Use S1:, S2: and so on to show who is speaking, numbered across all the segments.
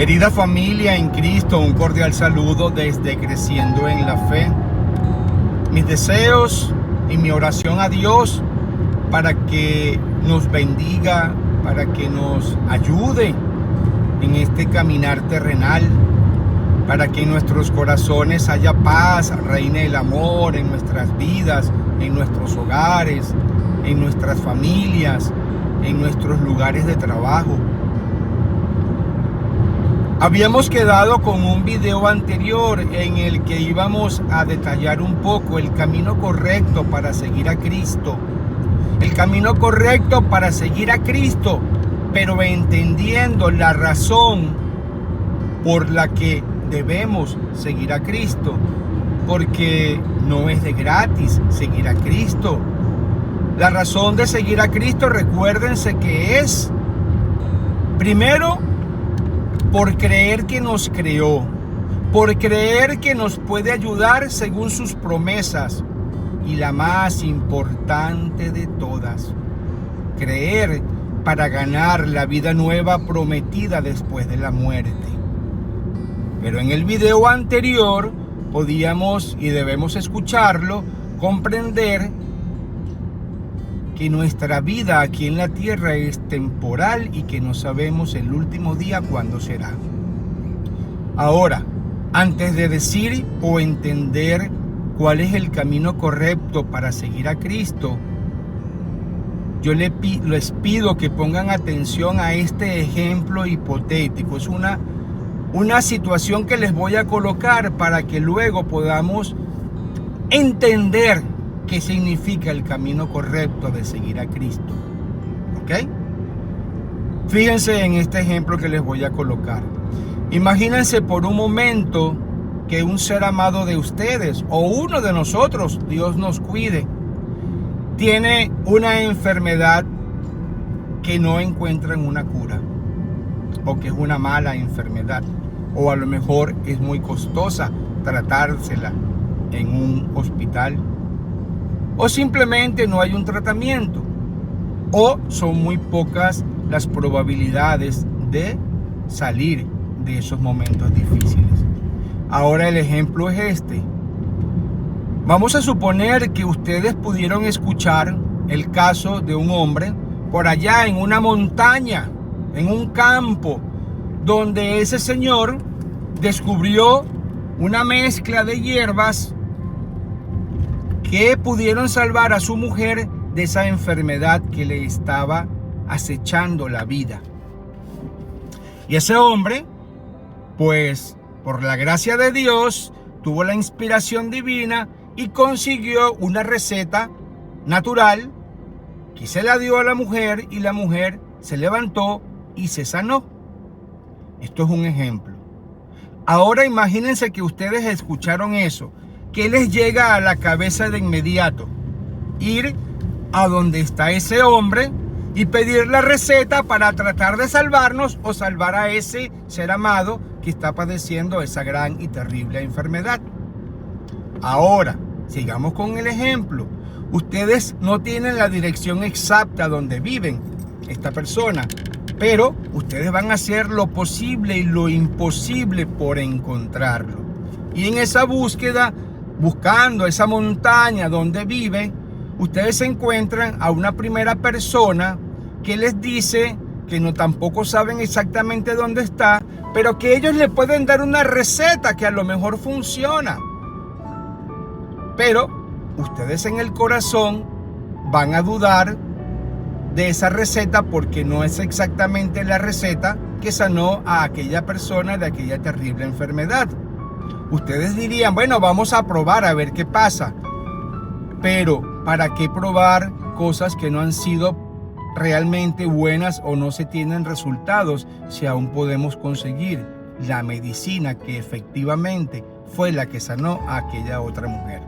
S1: Querida familia en Cristo, un cordial saludo desde Creciendo en la Fe. Mis deseos y mi oración a Dios para que nos bendiga, para que nos ayude en este caminar terrenal, para que en nuestros corazones haya paz, reine el amor en nuestras vidas, en nuestros hogares, en nuestras familias, en nuestros lugares de trabajo. Habíamos quedado con un video anterior en el que íbamos a detallar un poco el camino correcto para seguir a Cristo. El camino correcto para seguir a Cristo, pero entendiendo la razón por la que debemos seguir a Cristo. Porque no es de gratis seguir a Cristo. La razón de seguir a Cristo, recuérdense que es, primero, por creer que nos creó, por creer que nos puede ayudar según sus promesas, y la más importante de todas, creer para ganar la vida nueva prometida después de la muerte. Pero en el video anterior podíamos, y debemos escucharlo, comprender que nuestra vida aquí en la tierra es temporal y que no sabemos el último día cuándo será. Ahora, antes de decir o entender cuál es el camino correcto para seguir a Cristo, yo les pido que pongan atención a este ejemplo hipotético. Es una situación que les voy a colocar para que luego podamos entender qué significa el camino correcto de seguir a Cristo. ¿Ok? Fíjense en este ejemplo que les voy a colocar. Imagínense por un momento que un ser amado de ustedes o uno de nosotros, Dios nos cuide, tiene una enfermedad que no encuentran una cura, o que es una mala enfermedad, o a lo mejor es muy costosa tratársela en un hospital, o simplemente no hay un tratamiento, o son muy pocas las probabilidades de salir de esos momentos difíciles. Ahora el ejemplo es este. Vamos a suponer que ustedes pudieron escuchar el caso de un hombre por allá en una montaña, en un campo, donde ese señor descubrió una mezcla de hierbas que pudieron salvar a su mujer de esa enfermedad que le estaba acechando la vida. Y ese hombre, pues, por la gracia de Dios, tuvo la inspiración divina y consiguió una receta natural que se la dio a la mujer, y la mujer se levantó y se sanó. Esto es un ejemplo. Ahora imagínense que ustedes escucharon eso. ¿Qué les llega a la cabeza de inmediato? Ir a donde está ese hombre y pedir la receta para tratar de salvarnos o salvar a ese ser amado que está padeciendo esa gran y terrible enfermedad. Ahora, sigamos con el ejemplo. Ustedes no tienen la dirección exacta donde viven esta persona, pero ustedes van a hacer lo posible y lo imposible por encontrarlo. Y en esa búsqueda, buscando esa montaña donde vive, ustedes se encuentran a una primera persona que les dice que no tampoco saben exactamente dónde está, pero que ellos le pueden dar una receta que a lo mejor funciona. Pero ustedes en el corazón van a dudar de esa receta porque no es exactamente la receta que sanó a aquella persona de aquella terrible enfermedad. Ustedes dirían, bueno, vamos a probar a ver qué pasa. Pero, ¿para qué probar cosas que no han sido realmente buenas o no se tienen resultados si aún podemos conseguir la medicina que efectivamente fue la que sanó a aquella otra mujer?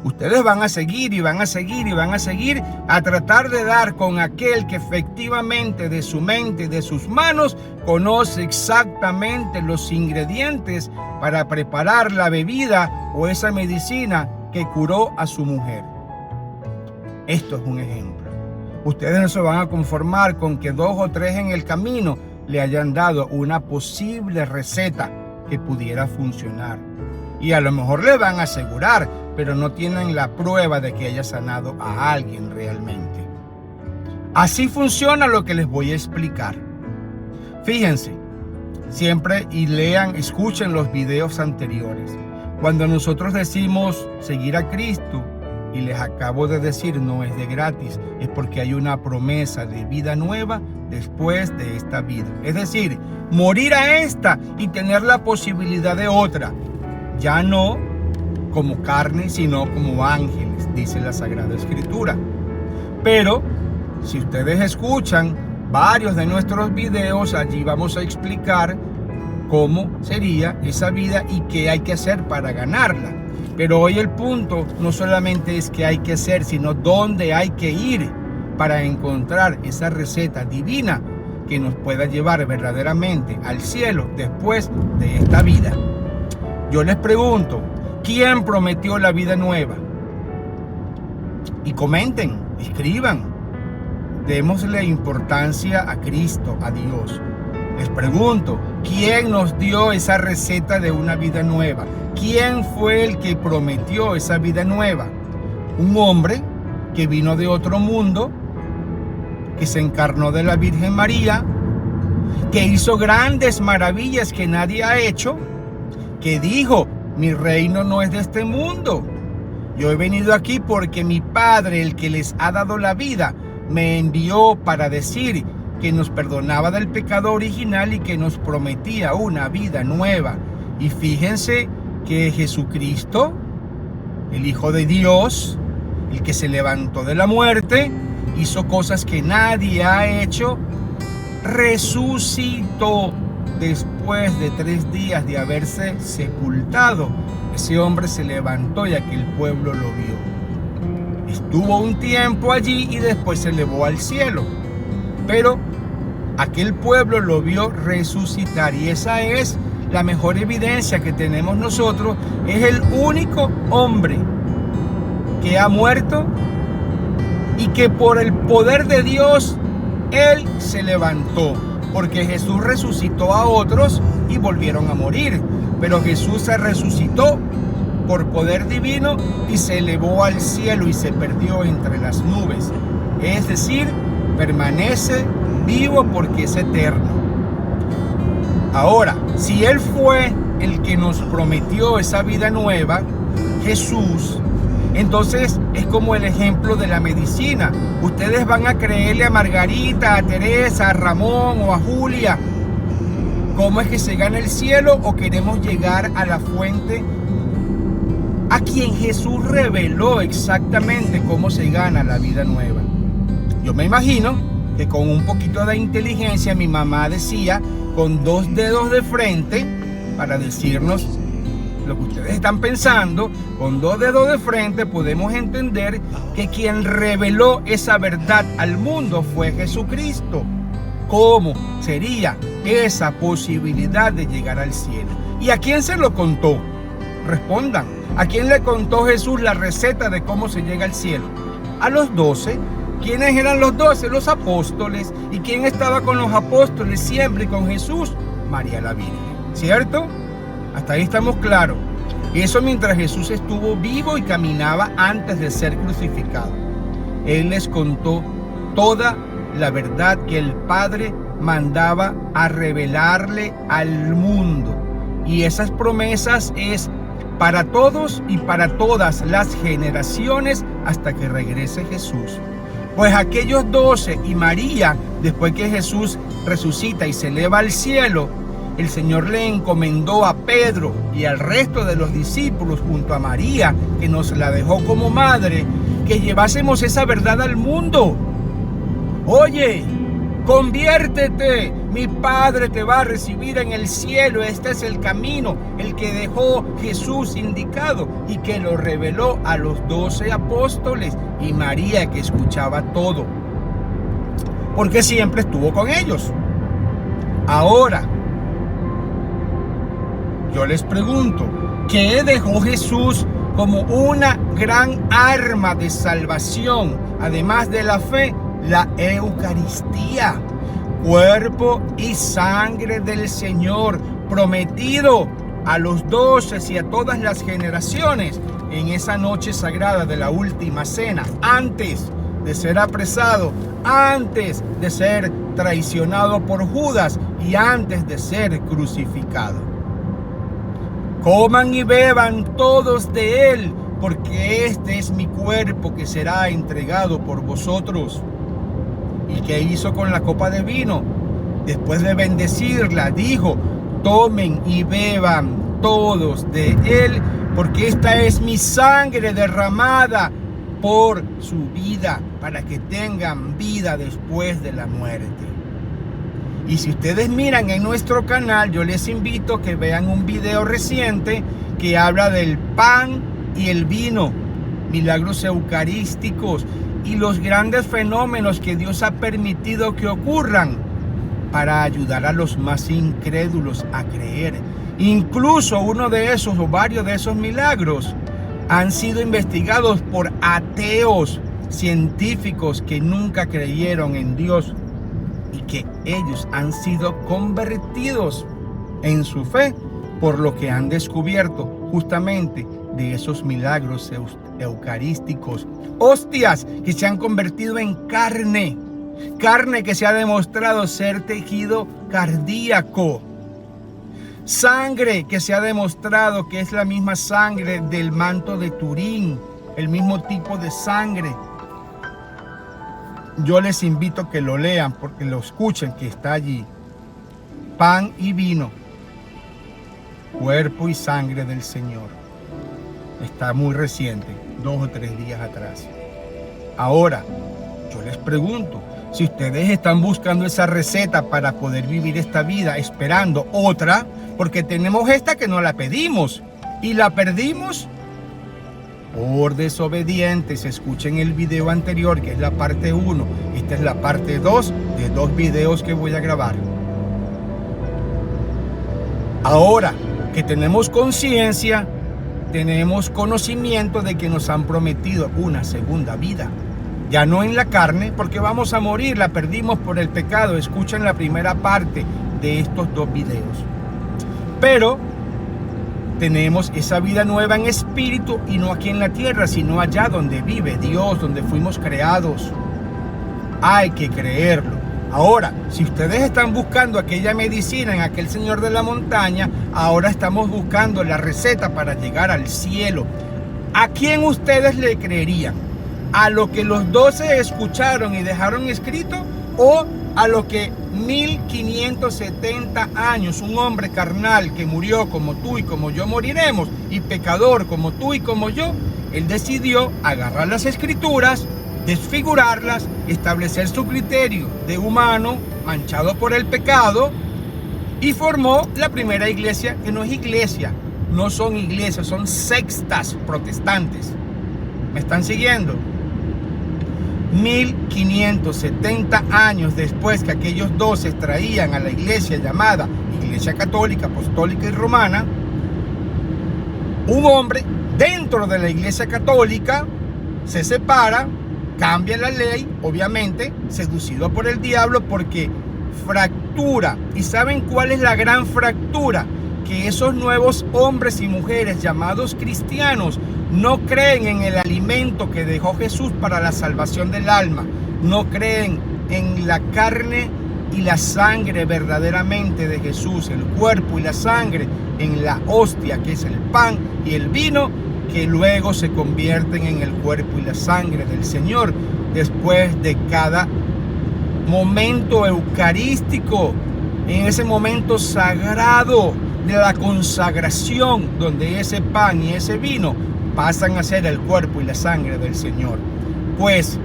S1: Ustedes van a seguir y van a seguir y van a seguir a tratar de dar con aquel que efectivamente de su mente y de sus manos conoce exactamente los ingredientes para preparar la bebida o esa medicina que curó a su mujer. Esto es un ejemplo. Ustedes no se van a conformar con que 2 o 3 en el camino le hayan dado una posible receta que pudiera funcionar. Y a lo mejor le van a asegurar, pero no tienen la prueba de que haya sanado a alguien realmente. Así funciona lo que les voy a explicar. Fíjense, siempre y lean, escuchen los videos anteriores. Cuando nosotros decimos seguir a Cristo, y les acabo de decir, no es de gratis, es porque hay una promesa de vida nueva después de esta vida. Es decir, morir a esta y tener la posibilidad de otra. Ya no como carne, sino como ángeles, dice la Sagrada Escritura. Pero si ustedes escuchan varios de nuestros videos, allí vamos a explicar cómo sería esa vida y qué hay que hacer para ganarla. Pero hoy el punto no solamente es qué hay que hacer, sino dónde hay que ir para encontrar esa receta divina que nos pueda llevar verdaderamente al cielo después de esta vida. Yo les pregunto, ¿quién prometió la vida nueva? Y comenten, escriban, démosle importancia a Cristo, a Dios. Les pregunto, ¿quién nos dio esa receta de una vida nueva? ¿Quién fue el que prometió esa vida nueva? Un hombre que vino de otro mundo, que se encarnó de la Virgen María, que hizo grandes maravillas que nadie ha hecho, que dijo, mi reino no es de este mundo. Yo he venido aquí porque mi Padre, el que les ha dado la vida, me envió para decir que nos perdonaba del pecado original y que nos prometía una vida nueva. Y fíjense que Jesucristo, el Hijo de Dios, el que se levantó de la muerte, hizo cosas que nadie ha hecho, resucitó después de 3 días de haberse sepultado. Ese hombre se levantó y aquel pueblo lo vio. Estuvo un tiempo allí y después se elevó al cielo. Pero aquel pueblo lo vio resucitar y esa es la mejor evidencia que tenemos nosotros. Es el único hombre que ha muerto y que por el poder de Dios él se levantó, porque Jesús resucitó a otros y volvieron a morir, pero Jesús se resucitó por poder divino y se elevó al cielo y se perdió entre las nubes, es decir, permanece vivo porque es eterno. Ahora, si Él fue el que nos prometió esa vida nueva, Jesús, entonces es como el ejemplo de la medicina. Ustedes van a creerle a Margarita, a Teresa, a Ramón o a Julia cómo es que se gana el cielo, o queremos llegar a la fuente a quien Jesús reveló exactamente cómo se gana la vida nueva. Yo me imagino que con un poquito de inteligencia mi mamá decía, con 2 dedos de frente, para decirnos lo que ustedes están pensando, con 2 dedos de frente podemos entender que quien reveló esa verdad al mundo fue Jesucristo. ¿Cómo sería esa posibilidad de llegar al cielo? ¿Y a quién se lo contó? Respondan. ¿A quién le contó Jesús la receta de cómo se llega al cielo? A los 12. ¿Quiénes eran los 12? Los apóstoles. ¿Y quién estaba con los apóstoles siempre con Jesús? María la Virgen. ¿Cierto? Hasta ahí estamos claros. Eso mientras Jesús estuvo vivo y caminaba antes de ser crucificado. Él les contó toda la verdad que el Padre mandaba a revelarle al mundo. Y esas promesas es para todos y para todas las generaciones hasta que regrese Jesús. Pues aquellos 12 y María, después que Jesús resucita y se eleva al cielo, el Señor le encomendó a Pedro y al resto de los discípulos junto a María, que nos la dejó como madre, que llevásemos esa verdad al mundo. Oye, conviértete, mi Padre te va a recibir en el cielo. Este es el camino, el que dejó Jesús indicado y que lo reveló a los 12 apóstoles y María, que escuchaba todo, porque siempre estuvo con ellos. Ahora, yo les pregunto, ¿qué dejó Jesús como una gran arma de salvación, además de la fe? La Eucaristía. cuerpo y sangre del Señor, prometido a los 12 y a todas las generaciones en esa noche sagrada de la última cena, antes de ser apresado, antes de ser traicionado por Judas y antes de ser crucificado. Coman y beban todos de él, porque este es mi cuerpo que será entregado por vosotros. ¿Y qué hizo con la copa de vino? Después de bendecirla, dijo: tomen y beban todos de él, porque esta es mi sangre derramada por su vida, para que tengan vida después de la muerte. Y si ustedes miran en nuestro canal, yo les invito a que vean un video reciente que habla del pan y el vino, milagros eucarísticos y los grandes fenómenos que Dios ha permitido que ocurran para ayudar a los más incrédulos a creer. Incluso uno de esos o varios de esos milagros han sido investigados por ateos, científicos que nunca creyeron en Dios y que ellos han sido convertidos en su fe por lo que han descubierto justamente de esos milagros eucarísticos. Hostias que se han convertido en carne que se ha demostrado ser tejido cardíaco. Sangre que se ha demostrado que es la misma sangre del manto de Turín, el mismo tipo de sangre. Yo les invito a que lo lean, porque lo escuchen, que está allí. Pan y vino, cuerpo y sangre del Señor. Está muy reciente, 2 o 3 días atrás. Ahora, yo les pregunto, si ustedes están buscando esa receta para poder vivir esta vida, esperando otra, porque tenemos esta que no la pedimos y la perdimos por desobedientes. Escuchen el video anterior, que es la parte 1. Esta es la parte 2 de 2 videos que voy a grabar. Ahora que tenemos conciencia, tenemos conocimiento de que nos han prometido una segunda vida. Ya no en la carne, porque vamos a morir, la perdimos por el pecado. Escuchen la primera parte de estos 2 videos. Pero tenemos esa vida nueva en espíritu, y no aquí en la tierra, sino allá donde vive Dios, donde fuimos creados. Hay que creerlo. Ahora, si ustedes están buscando aquella medicina en aquel señor de la montaña, ahora estamos buscando la receta para llegar al cielo. ¿A quién ustedes le creerían? ¿A lo que los 12 escucharon y dejaron escrito? ¿O a lo que 1570 años, un hombre carnal que murió como tú y como yo moriremos, y pecador como tú y como yo, él decidió agarrar las escrituras, desfigurarlas, establecer su criterio de humano manchado por el pecado, y formó la primera iglesia, que no es iglesia, no son iglesias, son sectas protestantes? ¿Me están siguiendo? 1570 años después que aquellos 12 traían a la iglesia llamada Iglesia Católica, Apostólica y Romana, un hombre dentro de la Iglesia Católica se separa, cambia la ley, obviamente seducido por el diablo, porque fractura. ¿Y saben cuál es la gran fractura? Que esos nuevos hombres y mujeres llamados cristianos no creen en el alimento que dejó Jesús para la salvación del alma. No creen en la carne y la sangre verdaderamente de Jesús, el cuerpo y la sangre en la hostia, que es el pan y el vino, que luego se convierten en el cuerpo y la sangre del Señor después de cada momento eucarístico, en ese momento sagrado de la consagración, donde ese pan y ese vino pasan a ser el cuerpo y la sangre del Señor. Pues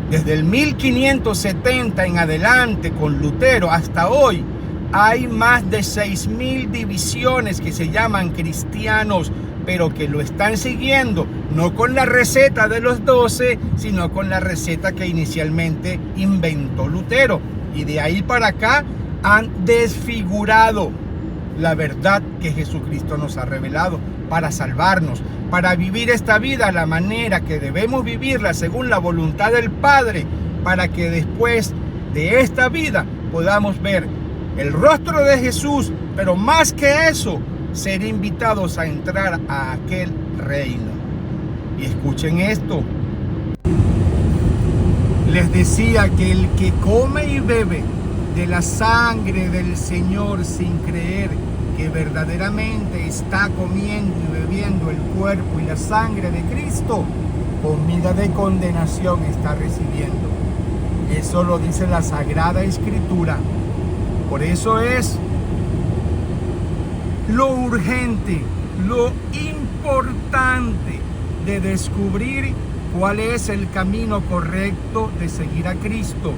S1: desde el 1570 en adelante, con Lutero hasta hoy, hay más de 6.000 divisiones que se llaman cristianos, pero que lo están siguiendo no con la receta de los 12, sino con la receta que inicialmente inventó Lutero. Y de ahí para acá han desfigurado la verdad que Jesucristo nos ha revelado para salvarnos, para vivir esta vida a la manera que debemos vivirla según la voluntad del Padre, para que después de esta vida podamos ver el rostro de Jesús, pero más que eso, ser invitados a entrar a aquel reino. Y escuchen esto. Les decía que el que come y bebe de la sangre del Señor sin creer que verdaderamente está comiendo y bebiendo el cuerpo y la sangre de Cristo, comida de condenación está recibiendo. Eso lo dice la Sagrada Escritura. Por eso es lo urgente, lo importante de descubrir cuál es el camino correcto de seguir a Cristo.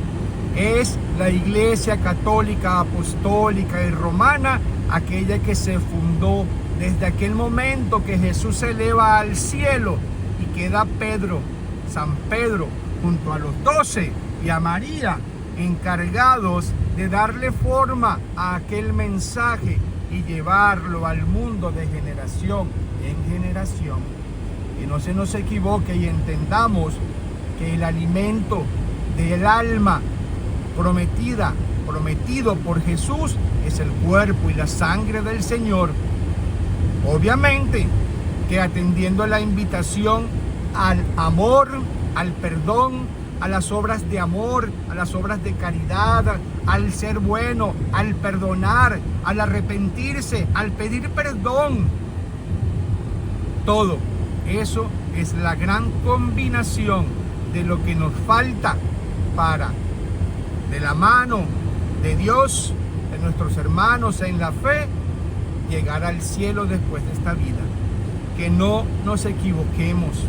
S1: Es la Iglesia Católica, Apostólica y Romana, aquella que se fundó desde aquel momento que Jesús se eleva al cielo y queda San Pedro, junto a los 12 y a María, encargados de darle forma a aquel mensaje y llevarlo al mundo de generación en generación. Que no se nos equivoque y entendamos que el alimento del alma prometido por Jesús es el cuerpo y la sangre del Señor. Obviamente que atendiendo a la invitación al amor, al perdón, a las obras de amor, a las obras de caridad, al ser bueno, al perdonar, al arrepentirse, al pedir perdón. Todo eso es la gran combinación de lo que nos falta para, de la mano de Dios, de nuestros hermanos en la fe, llegar al cielo después de esta vida. Que no nos equivoquemos.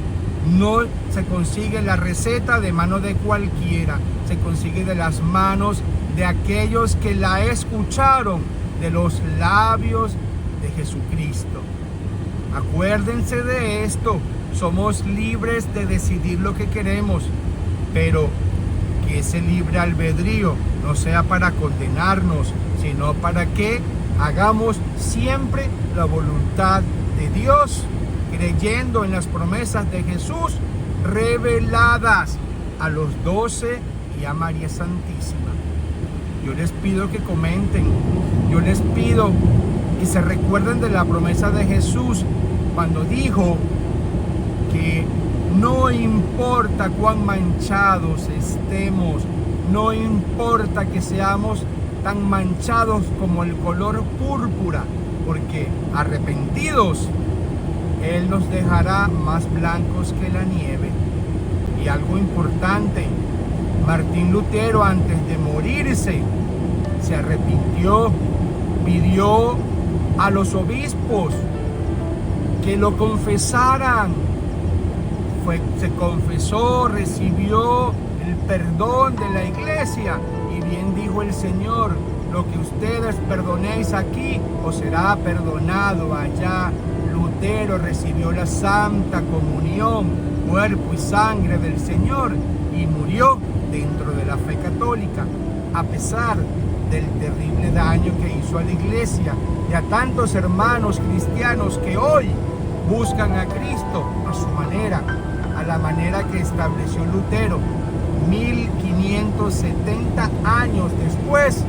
S1: No se consigue la receta de mano de cualquiera, se consigue de las manos de aquellos que la escucharon de los labios de Jesucristo. Acuérdense de esto, somos libres de decidir lo que queremos, pero que ese libre albedrío no sea para condenarnos, sino para que hagamos siempre la voluntad de Dios, creyendo en las promesas de Jesús reveladas a los 12 y a María Santísima. Yo les pido que comenten, yo les pido que se recuerden de la promesa de Jesús cuando dijo que no importa cuán manchados estemos, no importa que seamos tan manchados como el color púrpura, porque arrepentidos Él nos dejará más blancos que la nieve. Y algo importante, Martín Lutero antes de morirse se arrepintió, pidió a los obispos que lo confesaran. Se confesó, recibió el perdón de la iglesia y bien dijo el Señor: lo que ustedes perdonéis aquí os será perdonado allá. Lutero recibió la Santa Comunión, cuerpo y sangre del Señor, y murió dentro de la fe católica, a pesar del terrible daño que hizo a la iglesia y a tantos hermanos cristianos que hoy buscan a Cristo a su manera, a la manera que estableció Lutero 1570 años después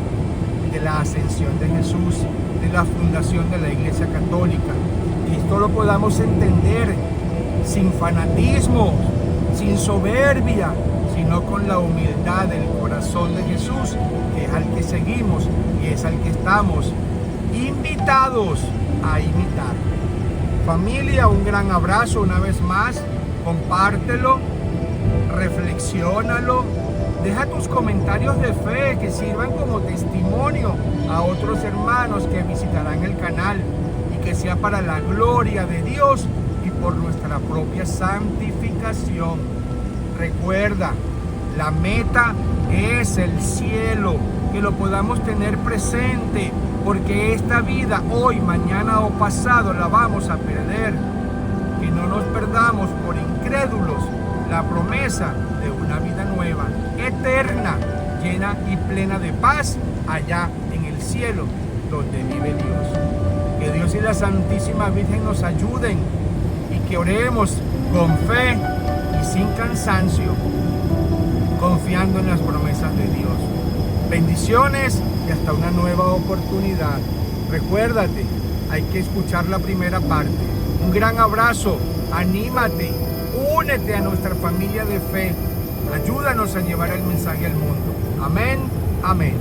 S1: de la ascensión de Jesús, de la fundación de la Iglesia Católica. Que esto lo podamos entender sin fanatismo, sin soberbia, sino con la humildad del corazón de Jesús, que es al que seguimos y es al que estamos invitados a imitar. Familia, un gran abrazo una vez más, compártelo, reflexiónalo, deja tus comentarios de fe que sirvan como testimonio a otros hermanos que visitarán el canal, y que sea para la gloria de Dios y por nuestra propia santificación. Recuerda, la meta es el cielo, que lo podamos tener presente, porque esta vida, hoy, mañana o pasado, la vamos a perder. Que no nos perdamos por incrédulos la promesa de una vida nueva, eterna, llena y plena de paz, allá en el cielo, donde vive Dios. Que Dios y la Santísima Virgen nos ayuden y que oremos con fe y sin cansancio, confiando en las promesas de Dios. Bendiciones y hasta una nueva oportunidad. Recuérdate, hay que escuchar la primera parte. Un gran abrazo, anímate, únete a nuestra familia de fe. Ayúdanos a llevar el mensaje al mundo. Amén, amén.